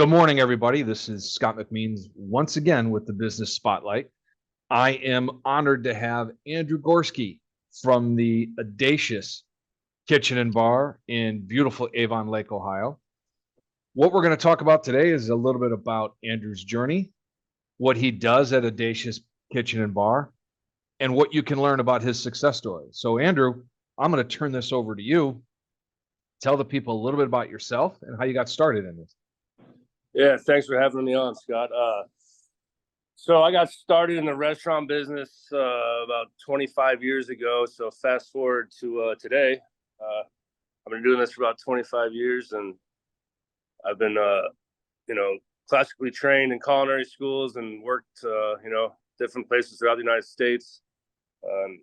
Good morning, everybody. This is Scott McMeans once again with the Business Spotlight. I am honored to have Andrew Gorski from the Edacious Kitchen and Bar in beautiful Avon Lake, Ohio. What we're going to talk about today is a little bit about Andrew's journey, what he does at Edacious Kitchen and Bar, and what you can learn about his success story. So, Andrew, I'm going to turn this over to you. Tell the people a little bit about yourself and how you got started in this. Yeah, thanks for having me on, Scott. So I got started in the restaurant business about 25 years ago. So fast forward to today, I've been doing this for about 25 years, and I've been, classically trained in culinary schools and worked, different places throughout the United States, and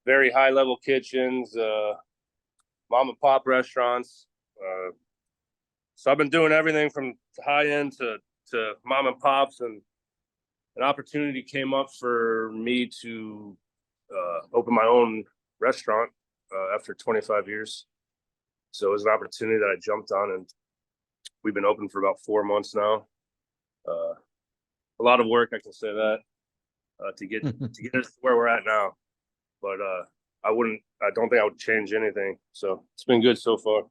very high level kitchens, mom and pop restaurants. So I've been doing everything from high end to mom and pops, and an opportunity came up for me to open my own restaurant after 25 years. So it was an opportunity that I jumped on, and we've been open for about 4 months now. A lot of work, I can say that, to get us to where we're at now. But I don't think I would change anything. So it's been good so far.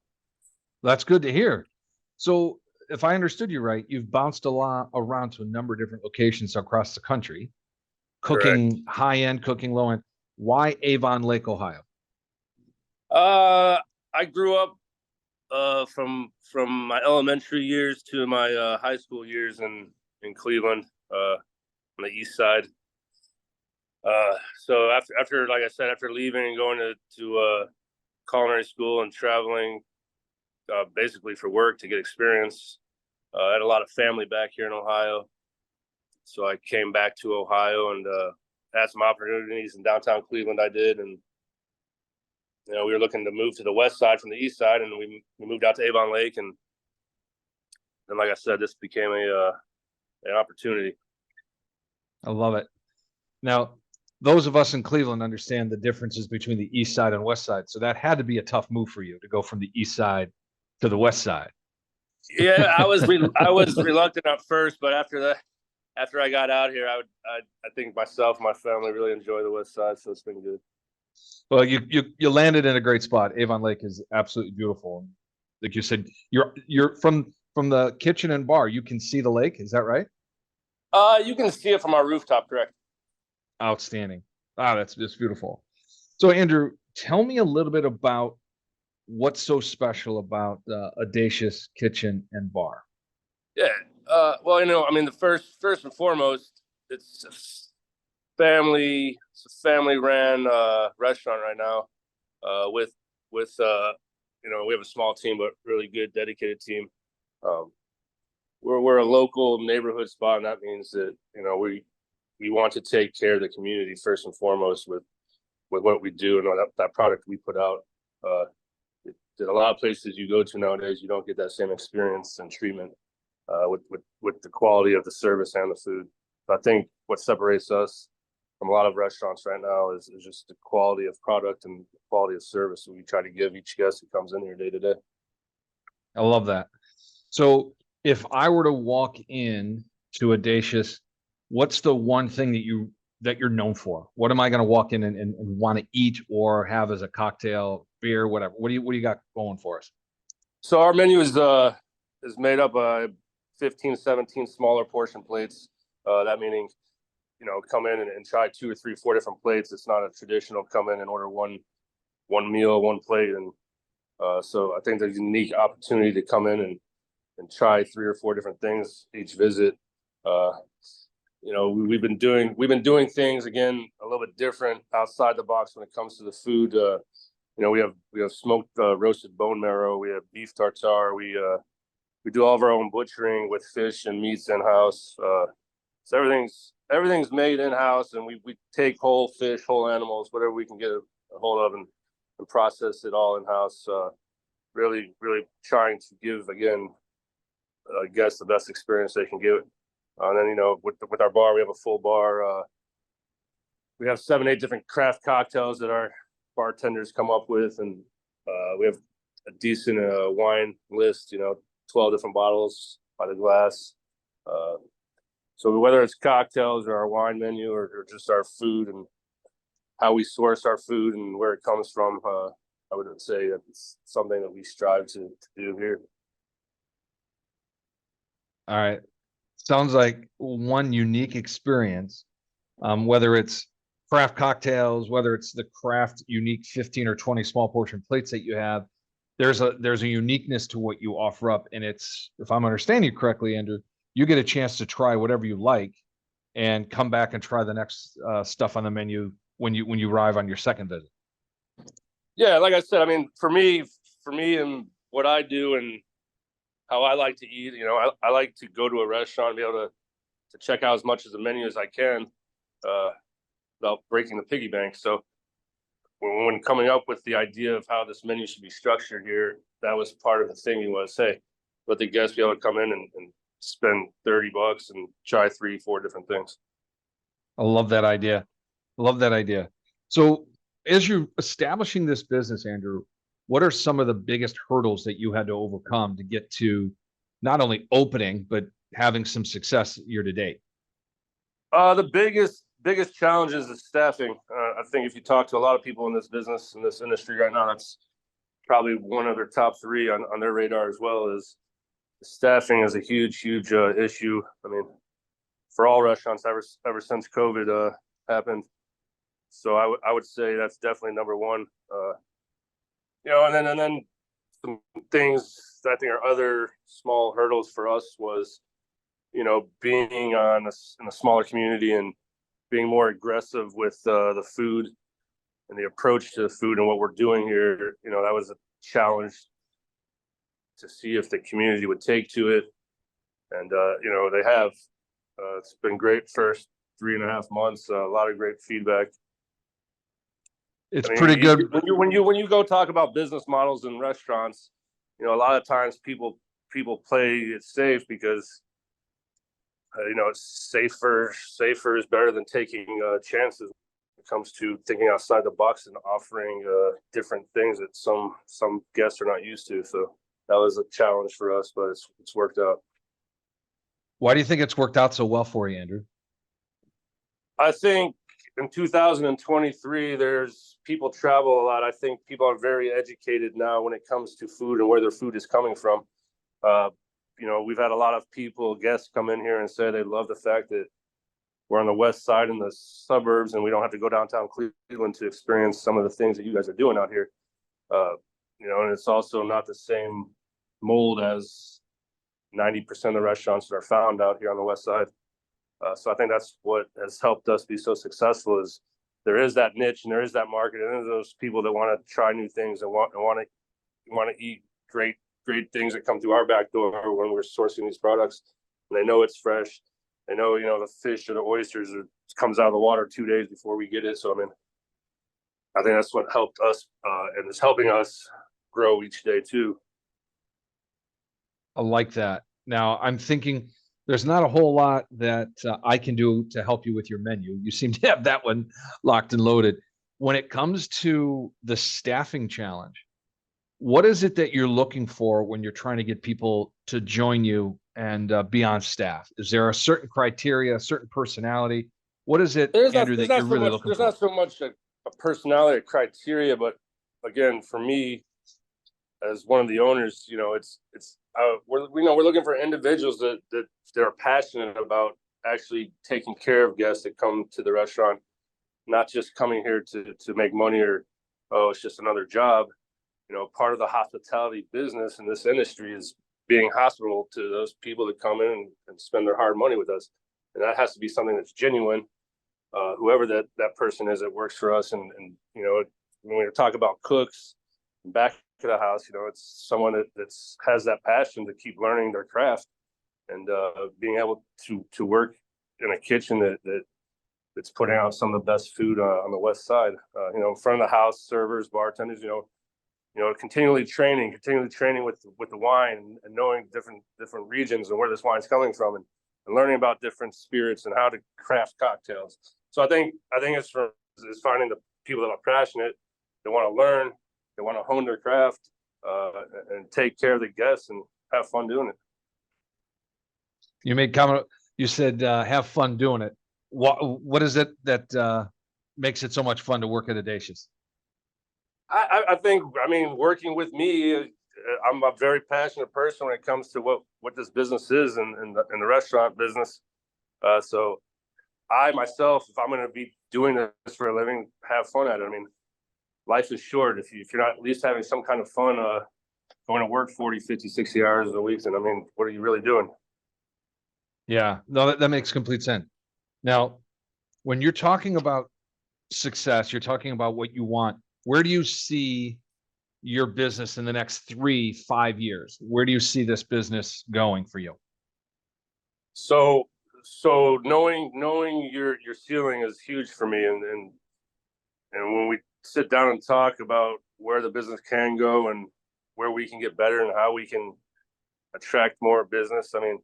That's good to hear. So, if I understood you right, you've bounced a lot around to a number of different locations across the country, cooking high end, cooking low end. Why Avon Lake, Ohio? I grew up from my elementary years to my high school years in Cleveland, on the east side. So after like I said, after leaving and going to culinary school and traveling, basically for work to get experience, I had a lot of family back here in Ohio. So I came back to Ohio and had some opportunities in downtown Cleveland. I did, and we were looking to move to the west side from the east side, and we moved out to Avon Lake, and like I said, this became an opportunity. I love it. Now, those of us in Cleveland understand the differences between the east side and west side. So that had to be a tough move for you to go from the east side to the west side. Yeah, I was reluctant at first, but after I got out here, I think myself and my family really enjoy the west side, so it's been good. Well, you landed in a great spot. Avon Lake is absolutely beautiful. Like you said, you're from the kitchen and bar. You can see the lake. Is that right? You can see it from our rooftop, correct? Outstanding. That's just beautiful. So, Andrew, tell me a little bit about what's so special about Edacious Kitchen and Bar. Yeah. Well, the first and foremost, it's a family ran restaurant right now. With we have a small team, but really good, dedicated team. We're a local neighborhood spot, and that means that we want to take care of the community first and foremost with what we do and that product we put out. A lot of places you go to nowadays, you don't get that same experience and treatment with the quality of the service and the food. So I think what separates us from a lot of restaurants right now is just the quality of product and the quality of service that we try to give each guest who comes in here day to day. I love that. So if I were to walk in to Edacious, what's the one thing that you're known for? What am I going to walk in and want to eat or have as a cocktail, beer, whatever? What do you got going for us? So our menu is made up of 15, 17 smaller portion plates. That meaning, come in and try 2 or 3, 4 different plates. It's not a traditional come in and order one meal, one plate. And so I think there's a unique opportunity to come in and try 3 or 4 different things each visit. We've been doing things again a little bit different outside the box when it comes to the food. We have smoked roasted bone marrow. We have beef tartare. We do all of our own butchering with fish and meats in house. So everything's made in house, and we take whole fish, whole animals, whatever we can get a hold of, and process it all in house. Really trying to give guests the best experience they can get. And then with our bar, we have a full bar. We have 7, 8 different craft cocktails that our bartenders come up with, and we have a decent wine list. 12 different bottles by the glass. So whether it's cocktails or our wine menu or just our food and how we source our food and where it comes from, I would say that it's something that we strive to do here. All right. Sounds like one unique experience, whether it's craft cocktails, whether it's the craft unique 15 or 20 small portion plates that you have, there's a uniqueness to what you offer up. And it's, if I'm understanding you correctly, Andrew, you get a chance to try whatever you like and come back and try the next stuff on the menu when you arrive on your second visit. Yeah, like I said, I mean, for me and what I do and how I like to eat, I like to go to a restaurant and be able to check out as much of the menu as I can without breaking the piggy bank. So when coming up with the idea of how this menu should be structured here, that was part of the thing. Was, hey, let the guests be able to come in and spend $30 and try 3-4 different things. I love that idea. Love that idea. So as you're establishing this business, Andrew, what are some of the biggest hurdles that you had to overcome to get to not only opening, but having some success year to date? The biggest challenge is the staffing. I think if you talk to a lot of people in this business, in this industry right now, that's probably one of their top 3 on their radar as well. Is staffing is a huge issue. I mean, for all restaurants ever since COVID happened. So I would say that's definitely number one. And then some things that I think are other small hurdles for us was, being in a smaller community and being more aggressive with the food and the approach to the food and what we're doing here. That was a challenge to see if the community would take to it. And, they have. It's been great first 3.5 months. A lot of great feedback. It's pretty good. When you go talk about business models in restaurants, a lot of times people play it safe because it's safer is better than taking chances when it comes to thinking outside the box and offering different things that some guests are not used to. So that was a challenge for us, but it's worked out. Why do you think it's worked out so well for you, Andrew? I think in 2023, there's people travel a lot. I think people are very educated now when it comes to food and where their food is coming from. We've had a lot of guests come in here and say they love the fact that we're on the west side in the suburbs and we don't have to go downtown Cleveland to experience some of the things that you guys are doing out here. And it's also not the same mold as 90% of the restaurants that are found out here on the west side. So I think that's what has helped us be so successful is there is that niche and there is that market and there's those people that want to try new things and want to eat great things that come through our back door when we're sourcing these products. And they know it's fresh. They know, the fish or the oysters comes out of the water 2 days before we get it. So, I mean, I think that's what helped us and is helping us grow each day too. I like that. Now I'm thinking there's not a whole lot that I can do to help you with your menu. You seem to have that one locked and loaded. When it comes to the staffing challenge, what is it that you're looking for when you're trying to get people to join you and be on staff? Is there a certain criteria, a certain personality? What is it, Andrew, that you're really looking for? There's not so much a personality criteria, but again, for me, as one of the owners, we're looking for individuals that are passionate about actually taking care of guests that come to the restaurant, not just coming here to make money or, it's just another job. Part of the hospitality business in this industry is being hospitable to those people that come in and spend their hard money with us. And that has to be something that's genuine, whoever that person is that works for us. And when we talk about cooks back to the house, it's someone that has that passion to keep learning their craft and being able to work in a kitchen that's putting out some of the best food on the west side. In front of the house, servers, bartenders, continually training with the wine and knowing different regions and where this wine's coming from and learning about different spirits and how to craft cocktails. So I think it's finding the people that are passionate, they want to learn, they want to hone their craft and take care of the guests and have fun doing it. You made comment, you said, have fun doing it. What is it that makes it so much fun to work at Edacious? I think, I mean, working with me, I'm a very passionate person when it comes to what this business is in the restaurant business. So I myself, if I'm going to be doing this for a living, have fun at it. I mean, life is short. If you're not at least having some kind of fun, going to work 40, 50, 60 hours a week, then I mean, what are you really doing? Yeah, no, that makes complete sense. Now, when you're talking about success, you're talking about what you want. Where do you see your business in the next 3, 5 years? Where do you see this business going for you? So knowing your ceiling is huge for me, and when we sit down and talk about where the business can go and where we can get better and how we can attract more business, I mean,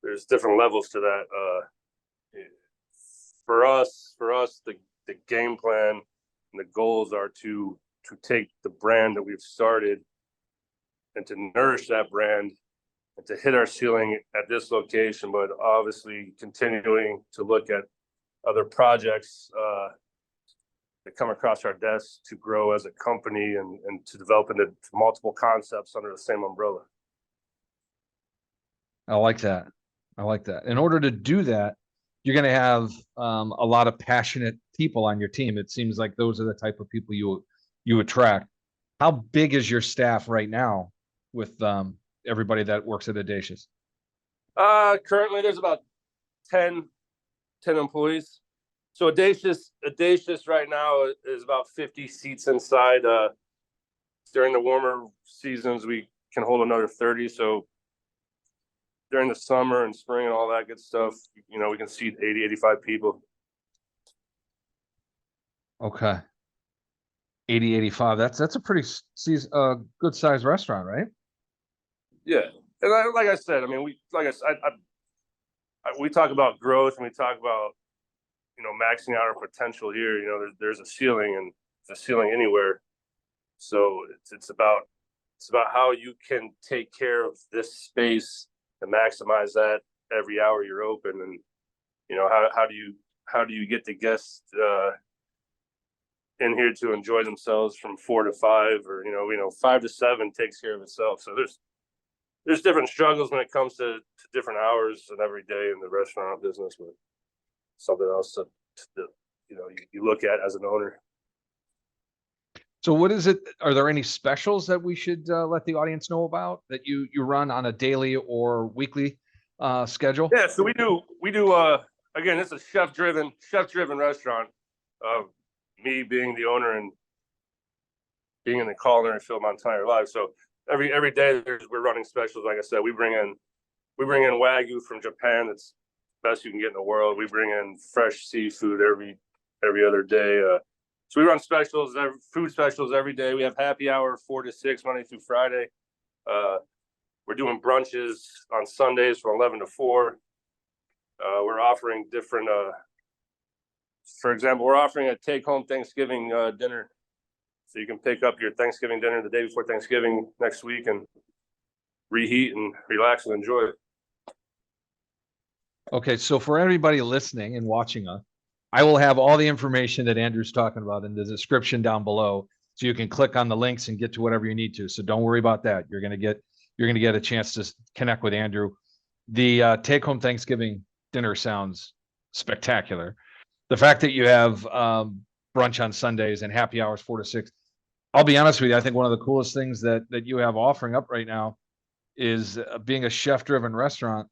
there's different levels to that. For us, the game plan and the goals are to take the brand that we've started and to nourish that brand and to hit our ceiling at this location, but obviously continuing to look at other projects that come across our desk to grow as a company and to develop into multiple concepts under the same umbrella. I like that. I like that. In order to do that, you're going to have a lot of passionate people on your team. It seems like those are the type of people you attract. How big is your staff right now with everybody that works at Edacious? Currently, there's about 10 employees. So Edacious right now is about 50 seats inside. During the warmer seasons, we can hold another 30. So during the summer and spring and all that good stuff, you know, we can seat 80, 85 people. Okay. 80, 85. That's a pretty good sized restaurant, right? Yeah. And like I said, I mean, we talk about growth and we talk about, you know, maxing out our potential here. You know, there's a ceiling, and there's a ceiling anywhere. So it's about how you can take care of this space and maximize that every hour you're open. And, you know, how do you get the guests in here to enjoy themselves from 4 to 5, or, you know, 5 to 7 takes care of itself. So there's different struggles when it comes to different hours and every day in the restaurant business, but something else to you know, you look at as an owner. So what is it? Are there any specials that we should let the audience know about that you run on a daily or weekly schedule? Yeah, so we do again, it's a chef driven restaurant. Me being the owner and being in the culinary field my entire life. So every day we're running specials. Like I said, we bring in Wagyu from Japan. That's the best you can get in the world. We bring in fresh seafood every other day. So we run specials, food specials every day. We have happy hour 4 to 6 Monday through Friday. We're doing brunches on Sundays from 11 to 4. We're offering different. For example, we're offering a take-home Thanksgiving dinner. So you can pick up your Thanksgiving dinner the day before Thanksgiving next week and reheat and relax and enjoy it. Okay, so for everybody listening and watching us, I will have all the information that Andrew's talking about in the description down below, so you can click on the links and get to whatever you need to. So don't worry about that. You're gonna get a chance to connect with Andrew. The take-home Thanksgiving dinner sounds spectacular. The fact that you have brunch on Sundays and happy hours 4 to 6. I'll be honest with you. I think one of the coolest things that you have offering up right now is being a chef-driven restaurant.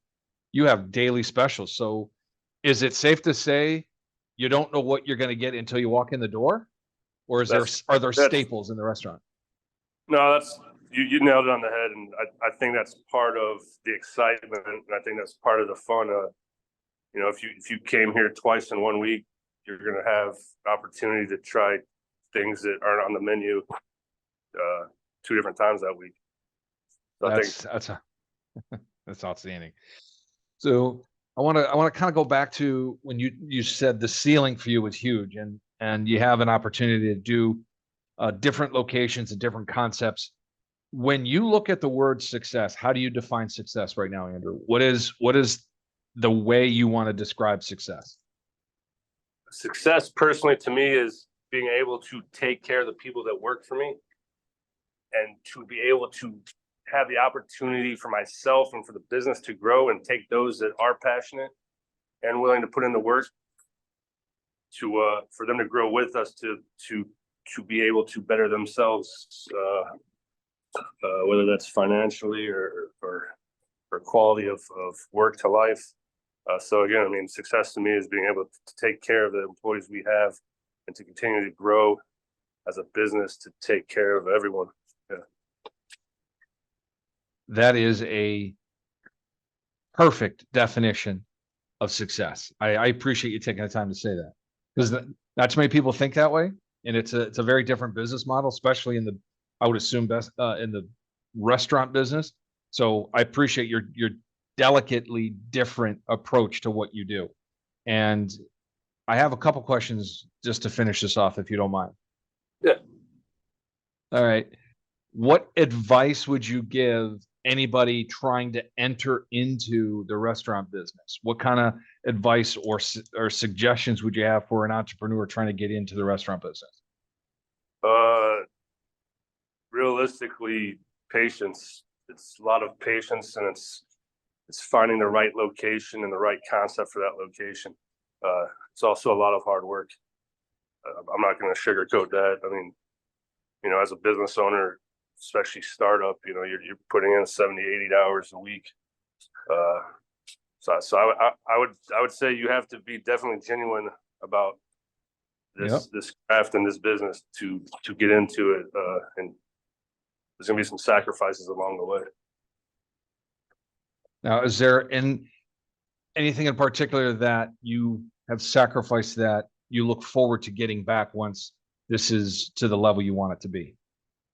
You have daily specials. So is it safe to say you don't know what you're going to get until you walk in the door, or are there staples in the restaurant? No, you nailed it on the head, and I think that's part of the excitement, and I think that's part of the fun. You know, if you came here twice in 1 week, you're going to have opportunity to try things that aren't on the menu 2 different times that week. So That's outstanding. So I want to kind of go back to when you said the ceiling for you was huge, and you have an opportunity to do different locations and different concepts. When you look at the word success, how do you define success right now, Andrew? What is the way you want to describe success? Success personally to me is being able to take care of the people that work for me and to be able to have the opportunity for myself and for the business to grow and take those that are passionate and willing to put in the work to for them to grow with us to be able to better themselves, whether that's financially or quality of work to life. So again, I mean, success to me is being able to take care of the employees we have and to continue to grow as a business to take care of everyone. Yeah. That is a perfect definition of success. I appreciate you taking the time to say that, because not too many people think that way, and it's a very different business model, especially in the, I would assume, best in the restaurant business. So I appreciate your delicately different approach to what you do. And I have a couple questions just to finish this off, if you don't mind. Yeah. All right. What advice would you give anybody trying to enter into the restaurant business? What kind of advice or suggestions would you have for an entrepreneur trying to get into the restaurant business? Realistically, patience. It's a lot of patience, and it's finding the right location and the right concept for that location. It's also a lot of hard work. I'm not going to sugarcoat that. I mean, you know, as a business owner, especially startup, you know, you're putting in 70, 80 hours a week. So I would say you have to be definitely genuine about this craft and this business to get into it. And there's gonna be some sacrifices along the way. Now, is there anything in particular that you have sacrificed that you look forward to getting back once this is to the level you want it to be?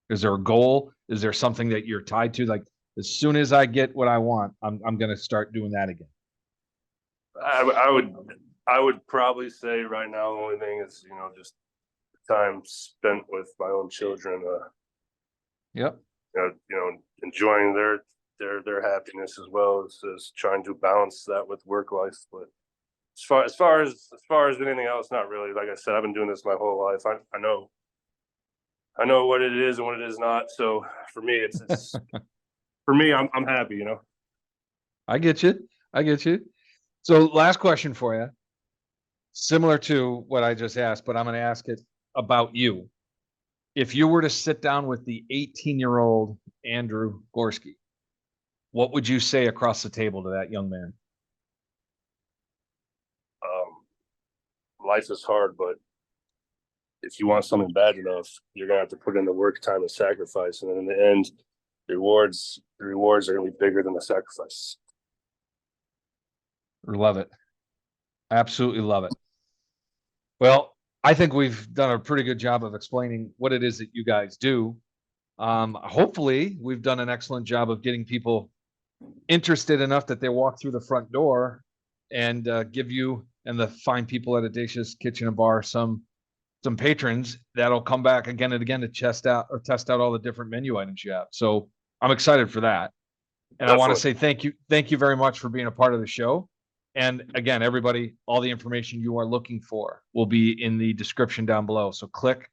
Is there a goal? Is there something that you're tied to? Like, as soon as I get what I want, I'm going to start doing that again. I would probably say right now the only thing is, you know, just time spent with my own children. Yep. You know, enjoying their happiness as well as trying to balance that with work life. But as far as anything else, not really. Like I said, I've been doing this my whole life. I know what it is and what it is not. So for me, it's for me, I'm happy, you know. I get you. So last question for you, similar to what I just asked, but I'm going to ask it about you. If you were to sit down with the 18-year-old Andrew Gorski, what would you say across the table to that young man? Life is hard, but if you want something bad enough, you're gonna have to put in the work, time, and sacrifice, and then in the end, the rewards are gonna be bigger than the sacrifice. Love it. Absolutely love it. Well, I think we've done a pretty good job of explaining what it is that you guys do. Hopefully, we've done an excellent job of getting people interested enough that they walk through the front door and give you and the fine people at Edacious Kitchen and Bar some patrons that'll come back again and again to test out all the different menu items you have. So I'm excited for that. And I want to say thank you very much for being a part of the show. And again, everybody, all the information you are looking for will be in the description down below. So click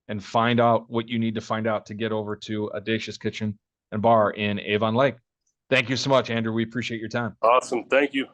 and find out what you need to find out to get over to Edacious Kitchen and Bar in Avon Lake. Thank you so much, Andrew. We appreciate your time. Awesome. Thank you.